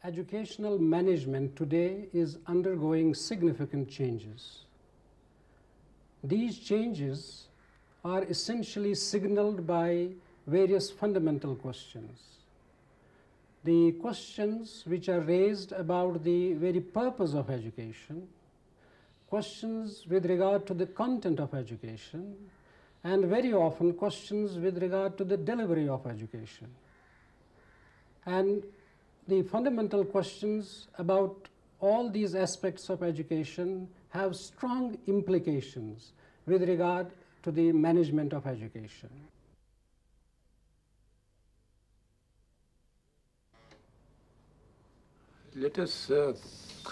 Educational management today is undergoing significant changes. These changes are essentially signaled by various fundamental questions. The questions which are raised about the very purpose of education, questions with regard to the content of education, and very often questions with regard to the delivery of education. And the fundamental questions about all these aspects of education have strong implications with regard to the management of education. Let us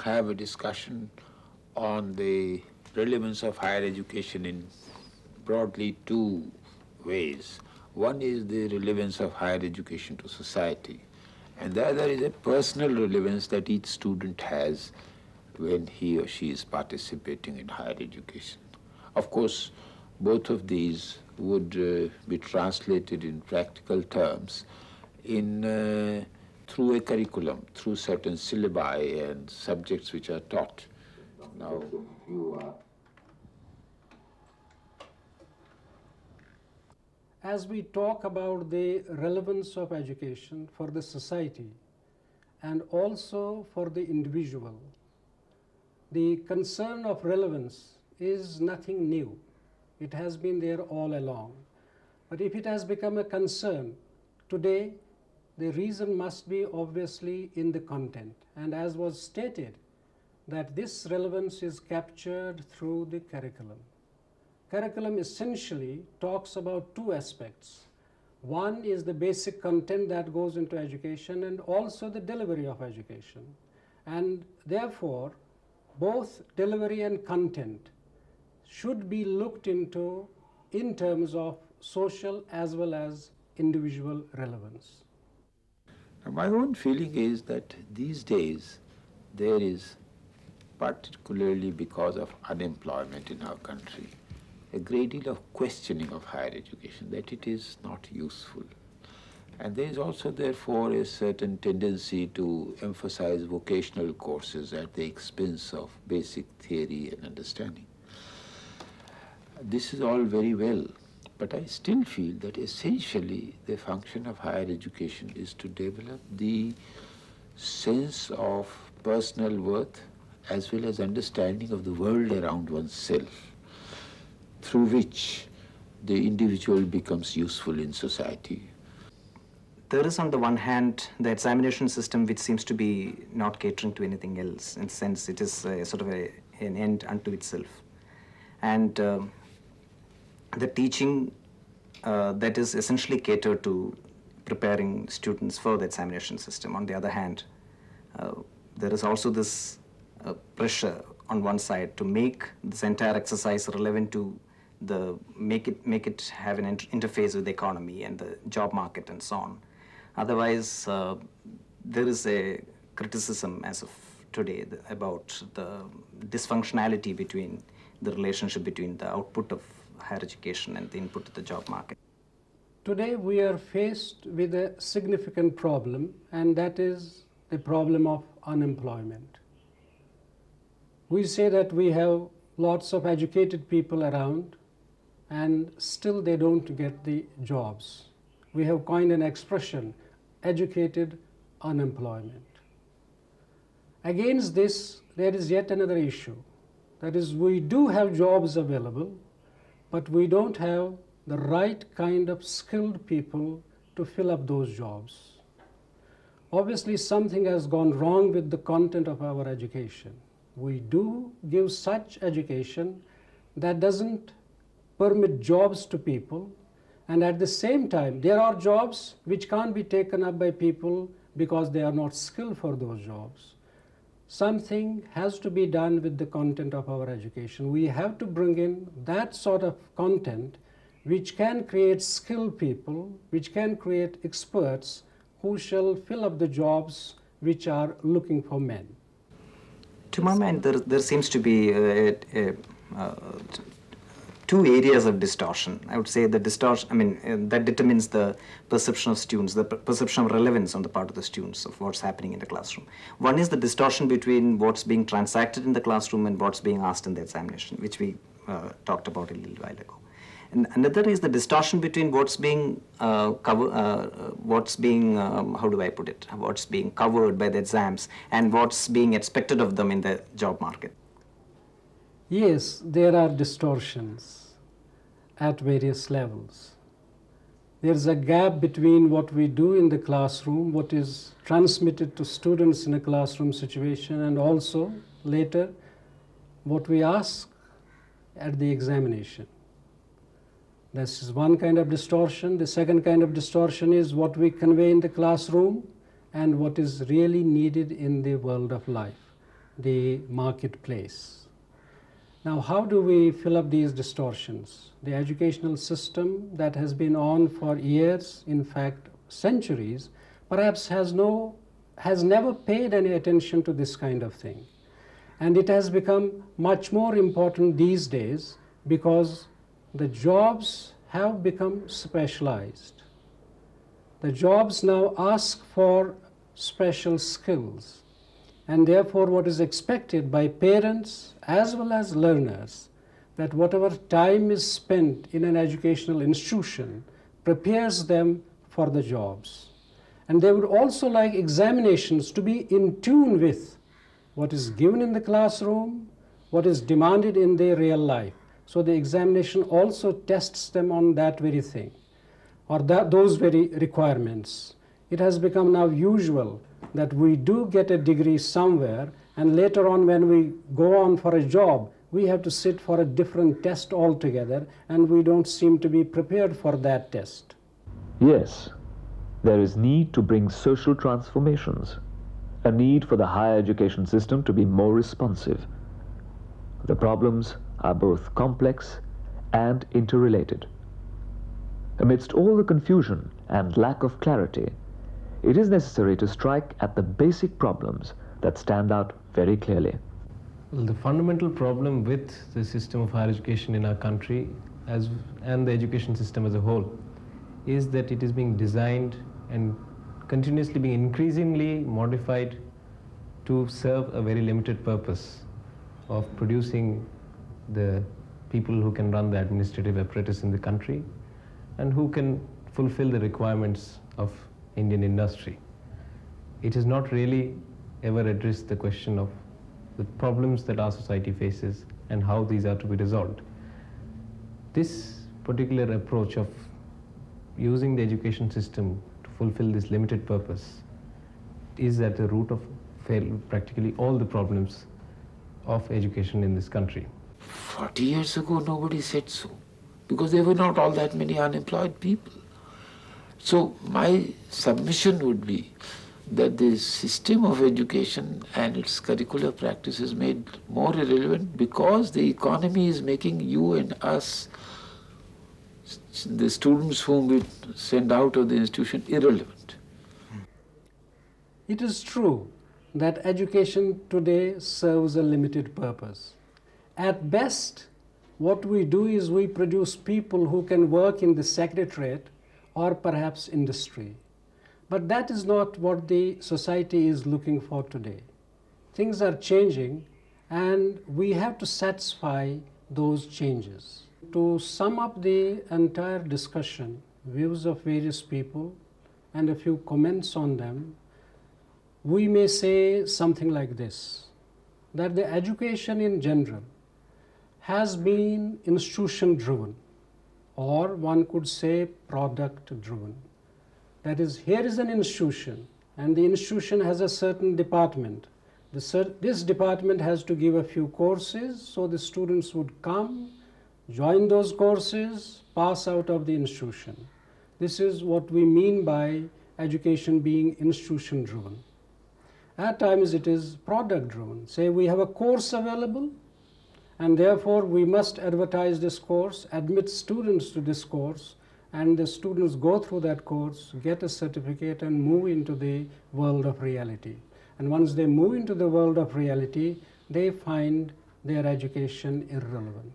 have a discussion on the relevance of higher education in broadly two ways. One is the relevance of higher education to society, and the other is a personal relevance that each student has when he or she is participating in higher education. Of course, both of these would be translated in practical terms in through a curriculum, through certain syllabi and subjects which are taught. Now, you are. As we talk about the relevance of education for the society and also for the individual, the concern of relevance is nothing new. It has been there all along. But if it has become a concern today, the reason must be obviously in the content. And as was stated, that this relevance is captured through the curriculum. Curriculum essentially talks about two aspects. One is the basic content that goes into education and also the delivery of education. And therefore, both delivery and content should be looked into in terms of social as well as individual relevance. My own feeling is that these days there is, particularly because of unemployment in our country, a great deal of questioning of higher education, that it is not useful. And there is also therefore a certain tendency to emphasize vocational courses at the expense of basic theory and understanding. This is all very well, but I still feel that essentially the function of higher education is to develop the sense of personal worth as well as understanding of the world around oneself, through which the individual becomes useful in society. There is on the one hand the examination system which seems to be not catering to anything else. In a sense, it is a sort of an end unto itself. And the teaching that is essentially catered to preparing students for the examination system. On the other hand, there is also this pressure on one side to make this entire exercise relevant to make it have an interface with the economy and the job market and so on. Otherwise, there is a criticism as of today about the dysfunctionality between the relationship between the output of higher education and the input of the job market. Today we are faced with a significant problem, and that is the problem of unemployment. We say that we have lots of educated people around and still they don't get the jobs. We have coined an expression, educated unemployment. Against this, there is yet another issue. That is, we do have jobs available, but we don't have the right kind of skilled people to fill up those jobs. Obviously, something has gone wrong with the content of our education. We do give such education that doesn't permit jobs to people, and at the same time, there are jobs which can't be taken up by people because they are not skilled for those jobs. Something has to be done with the content of our education. We have to bring in that sort of content which can create skilled people, which can create experts who shall fill up the jobs which are looking for men. To my mind, there seems to be two areas of distortion. I would say the distortion, that determines the perception of students, the perception of relevance on the part of the students of what's happening in the classroom. One is the distortion between what's being transacted in the classroom and what's being asked in the examination, which we talked about a little while ago. And another is the distortion between what's being what's being covered by the exams and what's being expected of them in the job market. Yes, there are distortions at various levels. There's a gap between what we do in the classroom, what is transmitted to students in a classroom situation, and also later what we ask at the examination. This is one kind of distortion. The second kind of distortion is what we convey in the classroom and what is really needed in the world of life, the marketplace. Now, how do we fill up these distortions? The educational system that has been on for years, in fact centuries, perhaps has never paid any attention to this kind of thing. And it has become much more important these days because the jobs have become specialized. The jobs now ask for special skills. And therefore, what is expected by parents as well as learners, that whatever time is spent in an educational institution prepares them for the jobs. And they would also like examinations to be in tune with what is given in the classroom, what is demanded in their real life. So the examination also tests them on that very thing, or those very requirements. It has become now usual that we do get a degree somewhere, and later on when we go on for a job, we have to sit for a different test altogether, and we don't seem to be prepared for that test. Yes, there is need to bring social transformations, a need for the higher education system to be more responsive. The problems are both complex and interrelated. Amidst all the confusion and lack of clarity, it is necessary to strike at the basic problems that stand out very clearly. Well, the fundamental problem with the system of higher education in our country and the education system as a whole is that it is being designed and continuously being increasingly modified to serve a very limited purpose of producing the people who can run the administrative apparatus in the country and who can fulfill the requirements of Indian industry. It has not really ever addressed the question of the problems that our society faces and how these are to be resolved. This particular approach of using the education system to fulfill this limited purpose is at the root of practically all the problems of education in this country. 40 years ago, nobody said so, because there were not all that many unemployed people. So my submission would be that the system of education and its curricular practice is made more irrelevant because the economy is making you and us, the students whom we send out of the institution, irrelevant. It is true that education today serves a limited purpose. At best, what we do is we produce people who can work in the secretariat or perhaps industry. But that is not what the society is looking for today. Things are changing and we have to satisfy those changes. To sum up the entire discussion, views of various people and a few comments on them, we may say something like this, that the education in general has been institution-driven, or one could say product-driven. That is, here is an institution, and the institution has a certain department. This department has to give a few courses, so the students would come, join those courses, pass out of the institution. This is what we mean by education being institution-driven. At times it is product-driven. Say we have a course available, and therefore we must advertise this course, admit students to this course, and the students go through that course, get a certificate, and move into the world of reality. And once they move into the world of reality, they find their education irrelevant.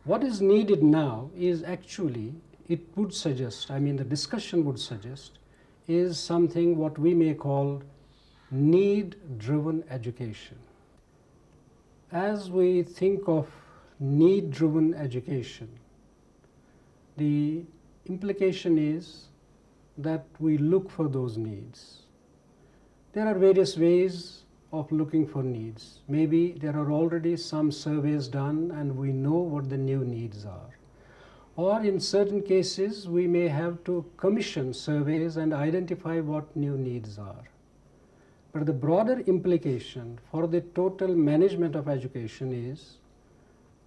What is needed now is actually, it would suggest, I mean the discussion would suggest, is something what we may call need-driven education. As we think of need-driven education, the implication is that we look for those needs. There are various ways of looking for needs. Maybe there are already some surveys done and we know what the new needs are. Or in certain cases, we may have to commission surveys and identify what new needs are. But the broader implication for the total management of education is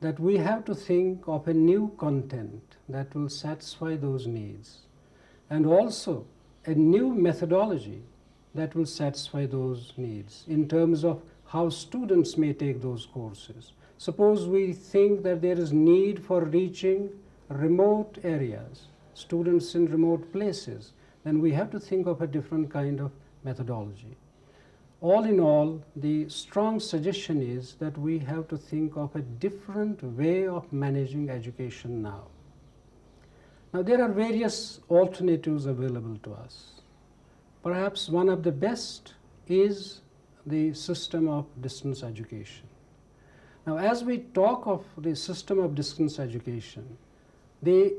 that we have to think of a new content that will satisfy those needs, and also a new methodology that will satisfy those needs in terms of how students may take those courses. Suppose we think that there is need for reaching remote areas, students in remote places, then we have to think of a different kind of methodology. All in all, the strong suggestion is that we have to think of a different way of managing education now. Now, there are various alternatives available to us. Perhaps one of the best is the system of distance education. Now, as we talk of the system of distance education, the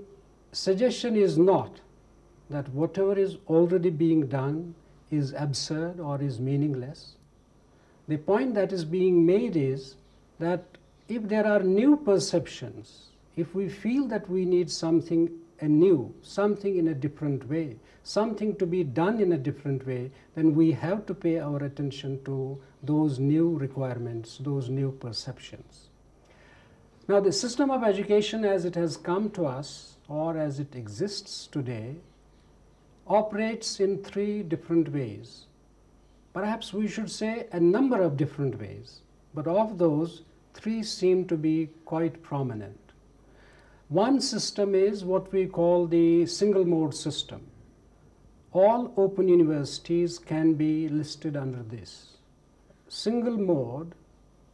suggestion is not that whatever is already being done is absurd or is meaningless. The point that is being made is that if there are new perceptions, if we feel that we need something anew, something in a different way, something to be done in a different way, then we have to pay our attention to those new requirements, those new perceptions. Now, the system of education as it has come to us, or as it exists today, operates in three different ways. Perhaps we should say a number of different ways, but of those, three seem to be quite prominent. One system is what we call the single mode system. All open universities can be listed under this. Single mode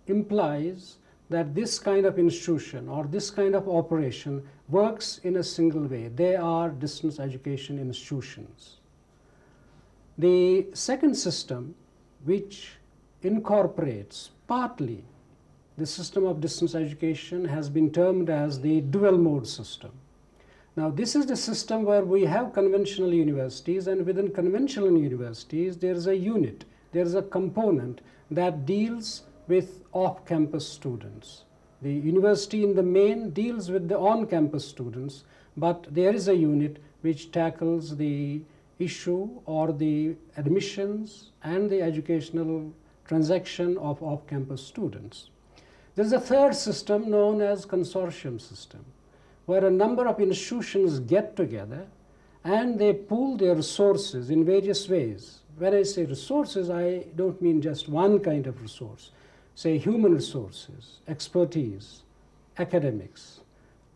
implies that this kind of institution or this kind of operation works in a single way. They are distance education institutions. The second system, which incorporates partly the system of distance education, has been termed as the dual mode system. Now, this is the system where we have conventional universities, and within conventional universities there is a unit, there is a component that deals with off-campus students. The university in the main deals with the on-campus students, but there is a unit which tackles the issue or the admissions and the educational transaction of off-campus students. There is a third system known as consortium system, where a number of institutions get together and they pool their resources in various ways. When I say resources, I don't mean just one kind of resource. Say human resources, expertise, academics,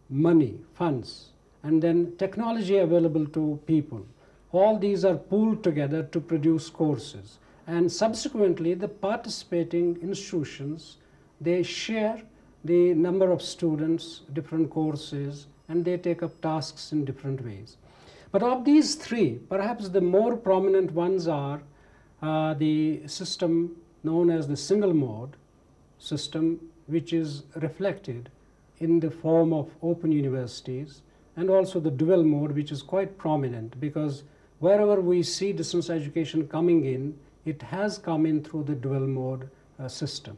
money, funds, and then technology available to people. All these are pooled together to produce courses. And subsequently, the participating institutions, they share the number of students, different courses, and they take up tasks in different ways. But of these three, perhaps the more prominent ones are the system known as the single mode system, which is reflected in the form of open universities, and also the dual mode, which is quite prominent, because wherever we see distance education coming in, it has come in through the dual mode system.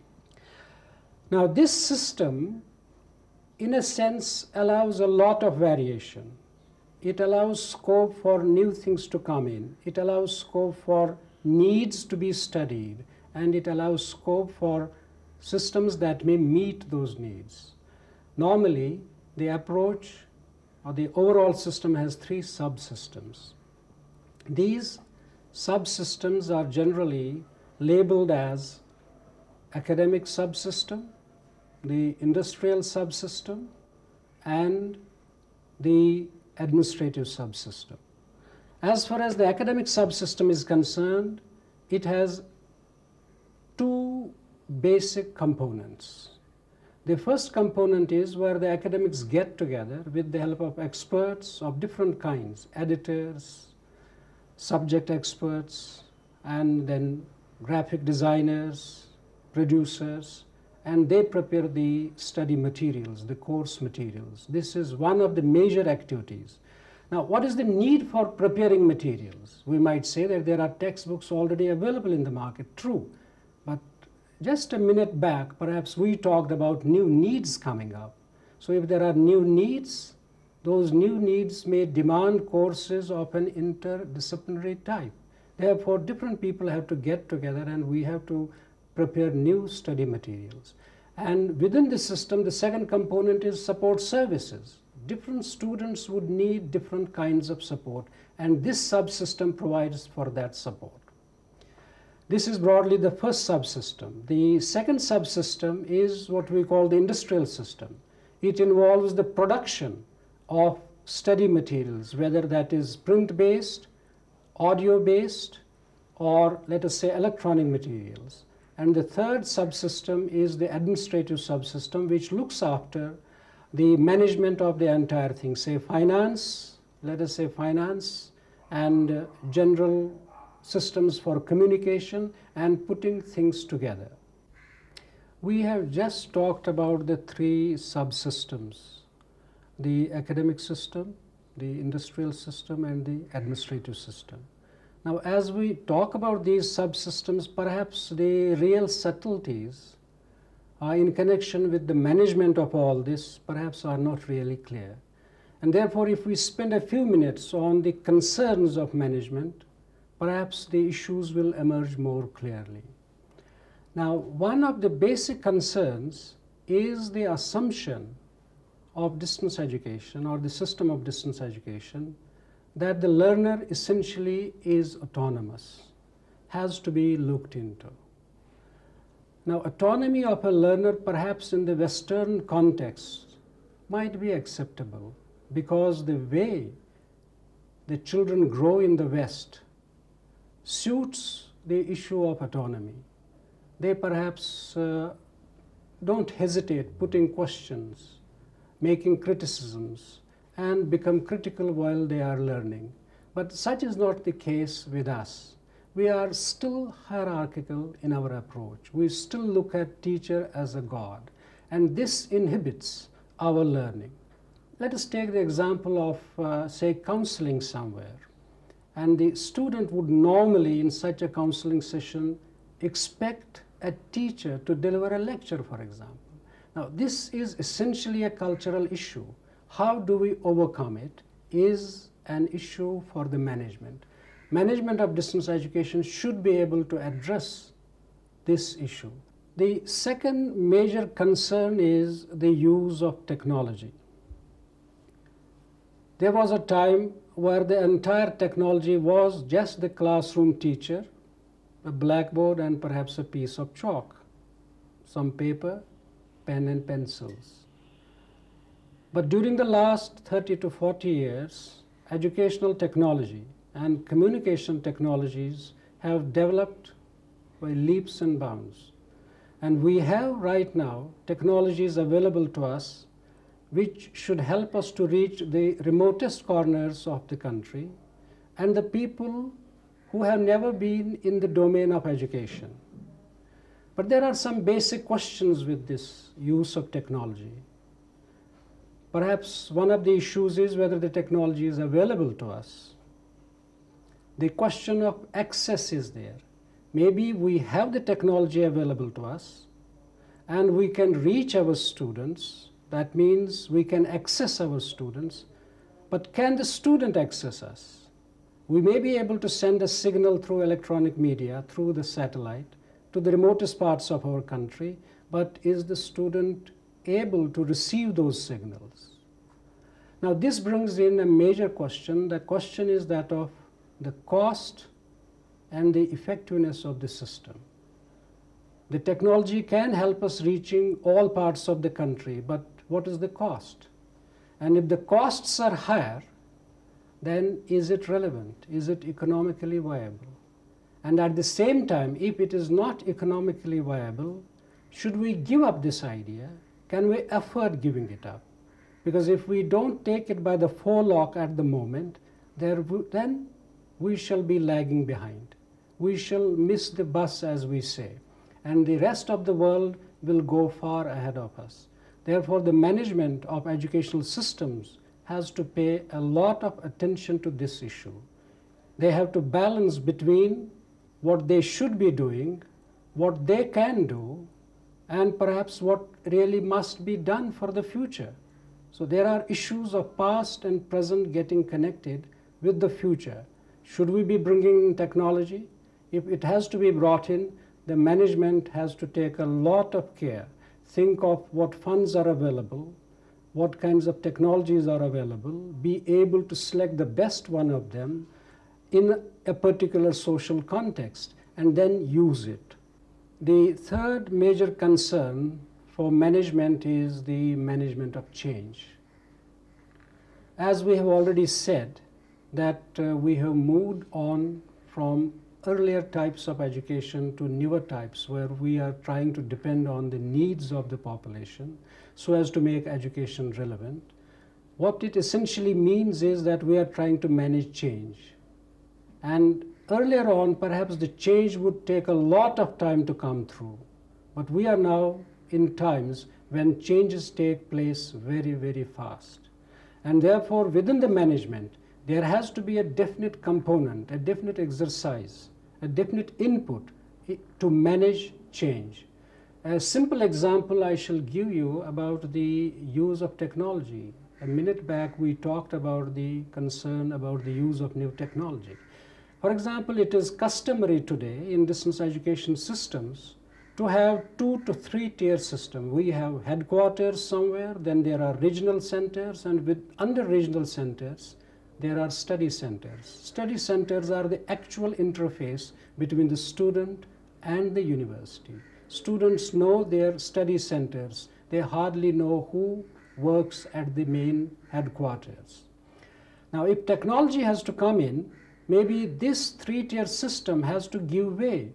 Now, this system, in a sense, allows a lot of variation. It allows scope for new things to come in. It allows scope for needs to be studied, and it allows scope for systems that may meet those needs. Normally, the approach or the overall system has three subsystems. These subsystems are generally labeled as academic subsystem, the industrial subsystem, and the administrative subsystem. As far as the academic subsystem is concerned, it has two basic components. The first component is where the academics get together with the help of experts of different kinds, editors, subject experts, and then graphic designers, producers, and they prepare the study materials, the course materials. This is one of the major activities. Now, what is the need for preparing materials? We might say that there are textbooks already available in the market, true, but just a minute back, perhaps we talked about new needs coming up. So if there are new needs, those new needs may demand courses of an interdisciplinary type. Therefore, different people have to get together and we have to prepare new study materials. And within the system, the second component is support services. Different students would need different kinds of support, and this subsystem provides for that support. This is broadly the first subsystem. The second subsystem is what we call the industrial system. It involves the production of study materials, whether that is print-based, audio-based, or let us say electronic materials. And the third subsystem is the administrative subsystem, which looks after the management of the entire thing, say finance, let us say finance, and general systems for communication and putting things together. We have just talked about the three subsystems: the academic system, the industrial system, and the administrative system. Now, as we talk about these subsystems, perhaps the real subtleties in connection with the management of all this perhaps are not really clear. And therefore, if we spend a few minutes on the concerns of management, perhaps the issues will emerge more clearly. Now, one of the basic concerns is the assumption of distance education or the system of distance education that the learner essentially is autonomous, has to be looked into. Now, autonomy of a learner perhaps in the Western context might be acceptable because the way the children grow in the West suits the issue of autonomy. They perhaps don't hesitate putting questions, making criticisms, and become critical while they are learning. But such is not the case with us. We are still hierarchical in our approach. We still look at teacher as a god, and this inhibits our learning. Let us take the example of, say, counseling somewhere. And the student would normally, in such a counseling session, expect a teacher to deliver a lecture, for example. Now, this is essentially a cultural issue. How do we overcome it is an issue for the management. Management of distance education should be able to address this issue. The second major concern is the use of technology. There was a time where the entire technology was just the classroom teacher, a blackboard, and perhaps a piece of chalk, some paper, pen and pencils. But during the last 30 to 40 years, educational technology and communication technologies have developed by leaps and bounds. And we have right now technologies available to us which should help us to reach the remotest corners of the country and the people who have never been in the domain of education. But there are some basic questions with this use of technology. Perhaps one of the issues is whether the technology is available to us. The question of access is there. Maybe we have the technology available to us and we can reach our students. That means we can access our students, but can the student access us? We may be able to send a signal through electronic media, through the satellite, to the remotest parts of our country, but is the student able to receive those signals? Now, this brings in a major question. The question is that of the cost and the effectiveness of the system. The technology can help us reaching all parts of the country, but what is the cost? And if the costs are higher, then is it relevant? Is it economically viable? And at the same time, if it is not economically viable, should we give up this idea can we afford giving it up? Because if we don't take it by the forelock at the moment, then we shall be lagging behind. We shall miss the bus, as we say, and the rest of the world will go far ahead of us. Therefore, the management of educational systems has to pay a lot of attention to this issue. They have to balance between what they should be doing, what they can do, and perhaps what really must be done for the future. So there are issues of past and present getting connected with the future. Should we be bringing in technology? If it has to be brought in, the management has to take a lot of care. Think of what funds are available, what kinds of technologies are available, be able to select the best one of them in a particular social context, and then use it. The third major concern for management is the management of change. As we have already said, that we have moved on from earlier types of education to newer types where we are trying to depend on the needs of the population so as to make education relevant. What it essentially means is that we are trying to manage change. And earlier on, perhaps the change would take a lot of time to come through. But we are now in times when changes take place very, very fast. And therefore, within the management, there has to be a definite component, a definite exercise, a definite input to manage change. A simple example I shall give you about the use of technology. A minute back, we talked about the concern about the use of new technology. For example, it is customary today in distance education systems to have 2 to 3 tier system. We have headquarters somewhere, then there are regional centers, and under regional centers, there are study centers. Study centers are the actual interface between the student and the university. Students know their study centers. They hardly know who works at the main headquarters. Now, if technology has to come in, maybe this 3-tier system has to give way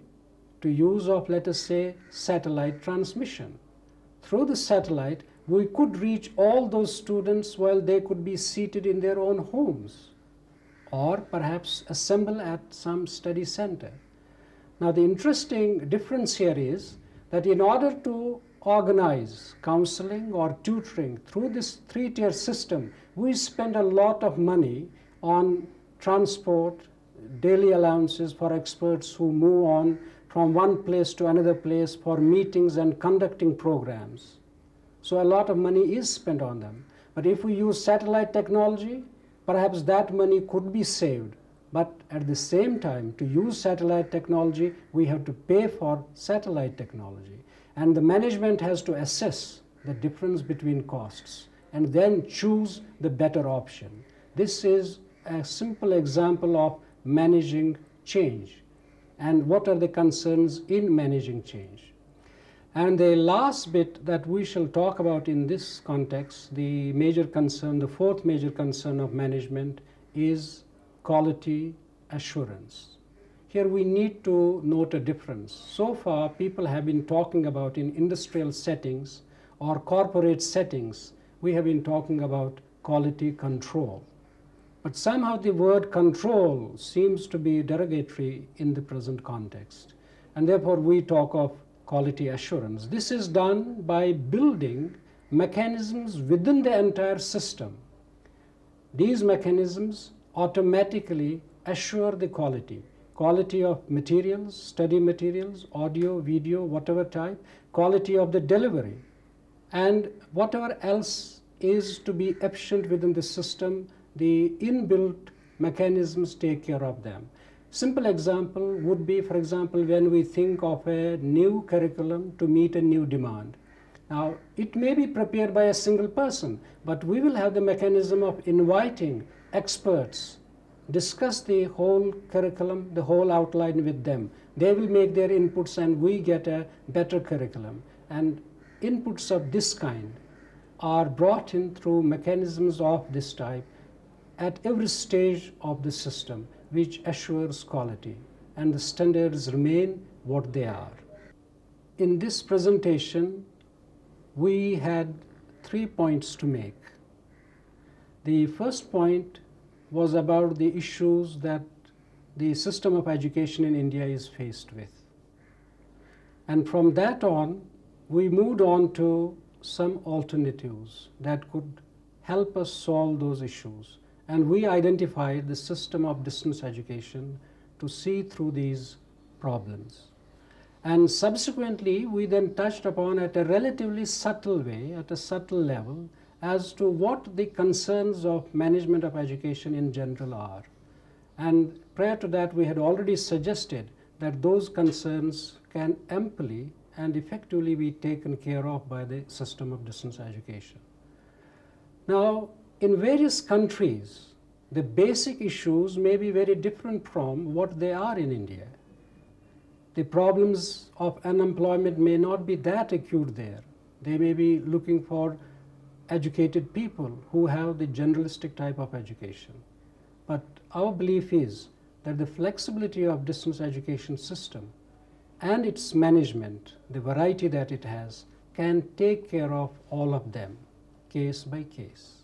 to use of, let us say, satellite transmission. Through the satellite, we could reach all those students while they could be seated in their own homes, or perhaps assemble at some study center. Now, the interesting difference here is that in order to organize counseling or tutoring through this 3-tier system, we spend a lot of money on transport, daily allowances for experts who move on from one place to another place for meetings and conducting programs. So a lot of money is spent on them. But if we use satellite technology, perhaps that money could be saved. But at the same time, to use satellite technology, we have to pay for satellite technology. And the management has to assess the difference between costs and then choose the better option. This is a simple example of managing change. And what are the concerns in managing change? And the last bit that we shall talk about in this context, the major concern, the fourth major concern of management is quality assurance. Here we need to note a difference. So far, people have been talking about in industrial settings or corporate settings, we have been talking about quality control. But somehow the word control seems to be derogatory in the present context. And therefore, we talk of quality assurance. This is done by building mechanisms within the entire system. These mechanisms automatically assure the quality of materials, study materials, audio, video, whatever type, quality of the delivery, and whatever else is to be efficient within the system, the inbuilt mechanisms take care of them. Simple example would be, for example, when we think of a new curriculum to meet a new demand. Now, it may be prepared by a single person, but we will have the mechanism of inviting experts, discuss the whole curriculum, the whole outline with them. They will make their inputs and we get a better curriculum. And inputs of this kind are brought in through mechanisms of this type at every stage of the system, which assures quality, and the standards remain what they are. In this presentation, we had 3 points to make. The first point was about the issues that the system of education in India is faced with. And from that on, we moved on to some alternatives that could help us solve those issues. And we identified the system of distance education to see through these problems. And subsequently, we then touched upon at a relatively subtle way, at a subtle level, as to what the concerns of management of education in general are. And prior to that, we had already suggested that those concerns can amply and effectively be taken care of by the system of distance education. Now, in various countries, the basic issues may be very different from what they are in India. The problems of unemployment may not be that acute there. They may be looking for educated people who have the generalistic type of education. But our belief is that the flexibility of distance education system and its management, the variety that it has, can take care of all of them, case by case.